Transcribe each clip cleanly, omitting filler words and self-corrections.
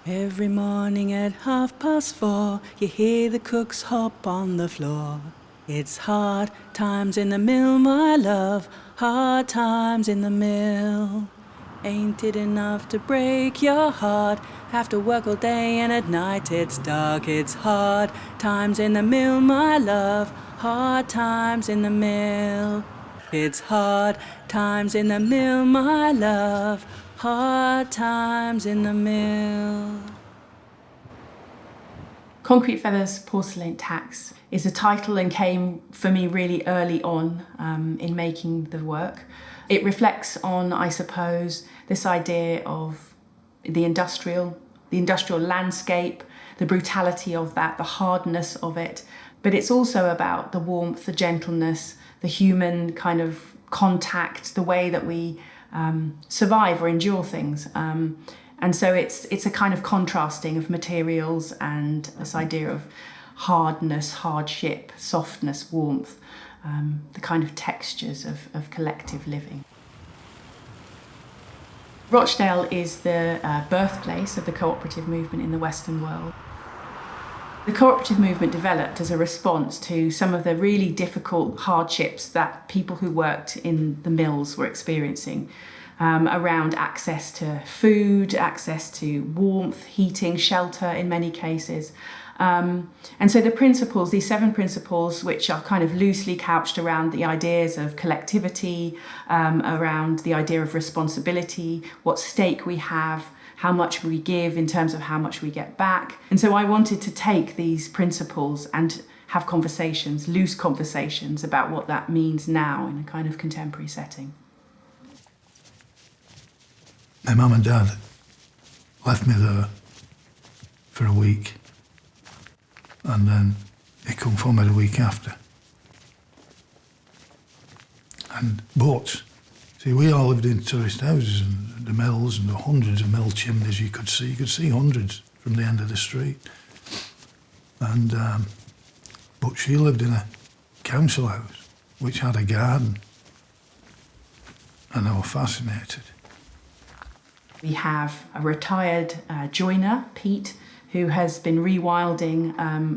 Every morning at 4:30, you hear the cooks hop on the floor. It's hard times in the mill, my love, hard times in the mill. Ain't it enough to break your heart? Have to work all day and at night it's dark. It's hard times in the mill, my love, hard times in the mill. It's hard times in the mill, my love, hard times in the mill. Concrete Feathers, Porcelain, Tacks is a title and came for me really early on in making the work. It reflects on, I suppose, this idea of the industrial landscape, the brutality of that, the hardness of it. But it's also about the warmth, the gentleness, the human kind of contact, the way that we survive or endure things. And so it's a kind of contrasting of materials and this idea of hardness, hardship, softness, warmth, the kind of textures of collective living. Rochdale is the birthplace of the cooperative movement in the Western world. The cooperative movement developed as a response to some of the really difficult hardships that people who worked in the mills were experiencing. Around access to food, access to warmth, heating, shelter in many cases. And so the principles, these 7 principles, which are kind of loosely couched around the ideas of collectivity, around the idea of responsibility, what stake we have, how much we give in terms of how much we get back. And so I wanted to take these principles and have conversations, loose conversations about what that means now in a kind of contemporary setting. My mum and dad left me there for a week, and then they come for me the week after. But see, we all lived in tourist houses and the mills and the hundreds of mill chimneys you could see. You could see hundreds from the end of the street. And but she lived in a council house which had a garden, and I was fascinated. We have a retired joiner, Pete, who has been rewilding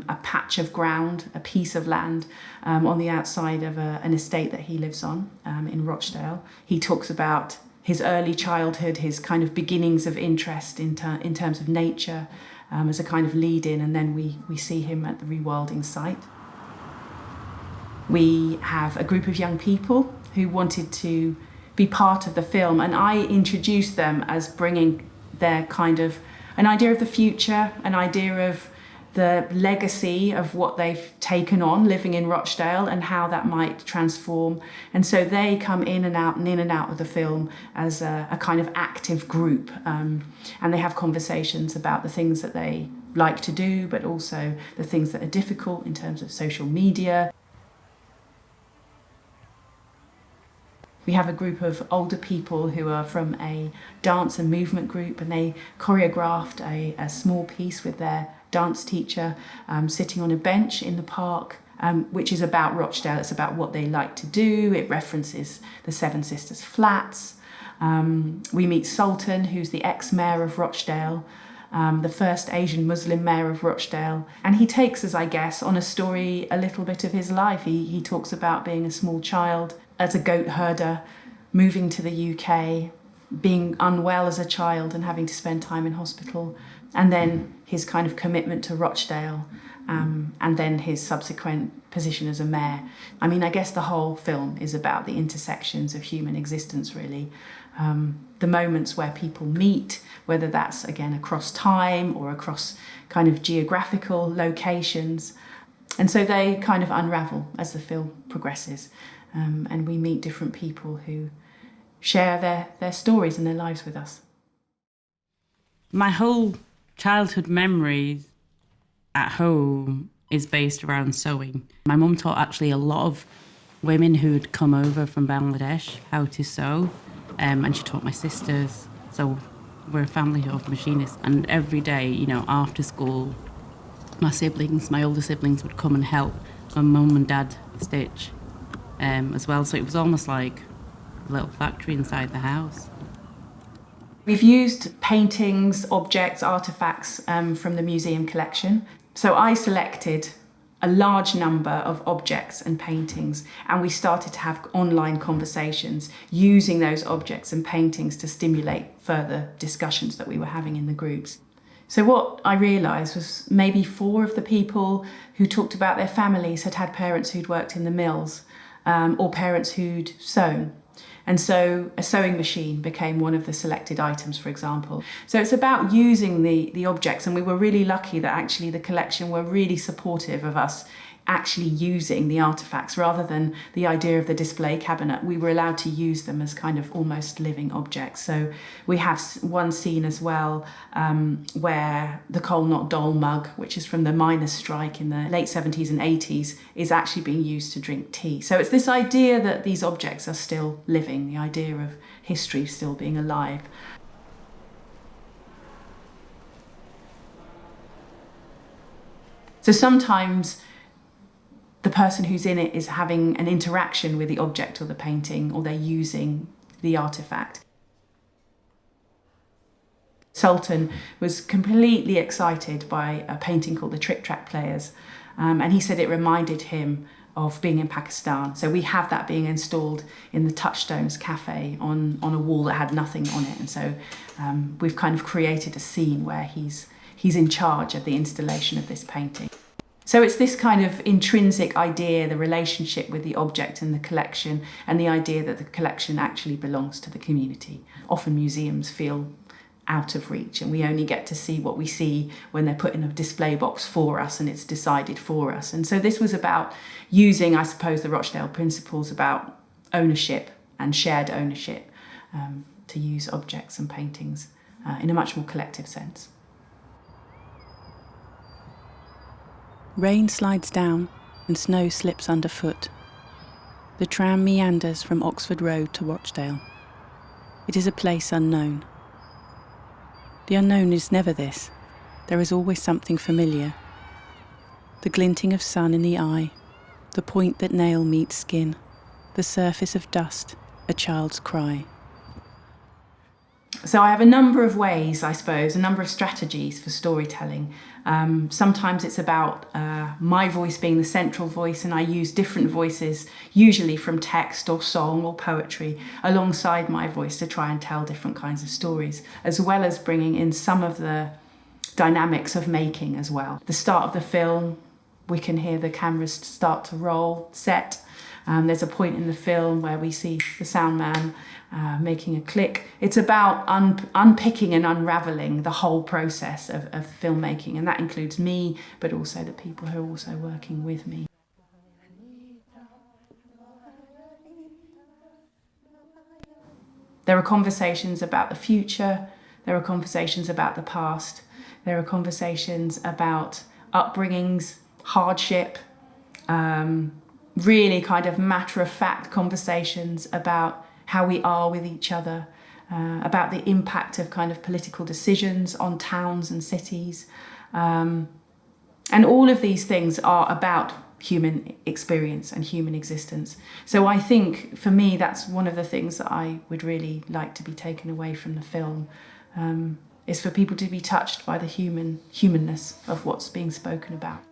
a patch of ground, a piece of land on the outside of an estate that he lives on in Rochdale. He talks about his early childhood, his kind of beginnings of interest in terms of nature as a kind of lead-in, and then we see him at the rewilding site. We have a group of young people who wanted to be part of the film, and I introduced them as bringing their kind of an idea of the future, an idea of the legacy of what they've taken on living in Rochdale and how that might transform. And so they come in and out of the film as a kind of active group, and they have conversations about the things that they like to do, but also the things that are difficult in terms of social media. We have a group of older people who are from a dance and movement group, and they choreographed a small piece with their dance teacher sitting on a bench in the park, which is about Rochdale. It's about what they like to do. It references the Seven Sisters flats. We meet Sultan, who's the ex-mayor of Rochdale, the first Asian Muslim mayor of Rochdale. And he takes us, I guess, on a story, a little bit of his life. He talks about being a small child as a goat herder, moving to the UK, being unwell as a child and having to spend time in hospital, and then his kind of commitment to Rochdale, and then his subsequent position as a mayor. I mean, I guess the whole film is about the intersections of human existence, really. The moments where people meet, whether that's, again, across time or across kind of geographical locations. And so they kind of unravel as the film progresses. And we meet different people who share their stories and their lives with us. My whole childhood memories at home is based around sewing. My mum taught actually a lot of women who'd come over from Bangladesh how to sew, and she taught my sisters. So we're a family of machinists, and every day, you know, after school, my older siblings would come and help my mum and dad stitch as well. So it was almost like a little factory inside the house. We've used paintings, objects, artefacts from the museum collection. So I selected a large number of objects and paintings, and we started to have online conversations using those objects and paintings to stimulate further discussions that we were having in the groups. So what I realised was maybe 4 of the people who talked about their families had had parents who'd worked in the mills or parents who'd sewn. And so a sewing machine became one of the selected items, for example. So it's about using the objects, and we were really lucky that actually the collection were really supportive of us actually using the artefacts rather than the idea of the display cabinet. We were allowed to use them as kind of almost living objects. So we have one scene as well where the Coal Not Dole mug, which is from the miners' strike in the late 70s and 80s, is actually being used to drink tea. So it's this idea that these objects are still living, the idea of history still being alive. So sometimes the person who's in it is having an interaction with the object or the painting, or they're using the artefact. Sultan was completely excited by a painting called The Trick Track Players, and he said it reminded him of being in Pakistan. So we have that being installed in the Touchstones cafe on a wall that had nothing on it, and so we've kind of created a scene where he's in charge of the installation of this painting. So it's this kind of intrinsic idea, the relationship with the object and the collection, and the idea that the collection actually belongs to the community. Often museums feel out of reach, and we only get to see what we see when they're put in a display box for us and it's decided for us. And so this was about using, I suppose, the Rochdale principles about ownership and shared ownership to use objects and paintings in a much more collective sense. Rain slides down and snow slips underfoot. The tram meanders from Oxford Road to Rochdale. It is a place unknown. The unknown is never this. There is always something familiar. The glinting of sun in the eye, the point that nail meets skin, the surface of dust, a child's cry. So I have a number of ways, I suppose, a number of strategies for storytelling. Sometimes it's about my voice being the central voice, and I use different voices, usually from text or song or poetry, alongside my voice to try and tell different kinds of stories, as well as bringing in some of the dynamics of making as well. The start of the film, we can hear the cameras start to roll, set. There's a point in the film where we see the sound man making a click. It's about unpicking and unravelling the whole process of filmmaking, and that includes me, but also the people who are also working with me. There are conversations about the future, there are conversations about the past, there are conversations about upbringings, hardship, really kind of matter-of-fact conversations about how we are with each other, about the impact of kind of political decisions on towns and cities. And all of these things are about human experience and human existence. So I think, for me, that's one of the things that I would really like to be taken away from the film, is for people to be touched by the humanness of what's being spoken about.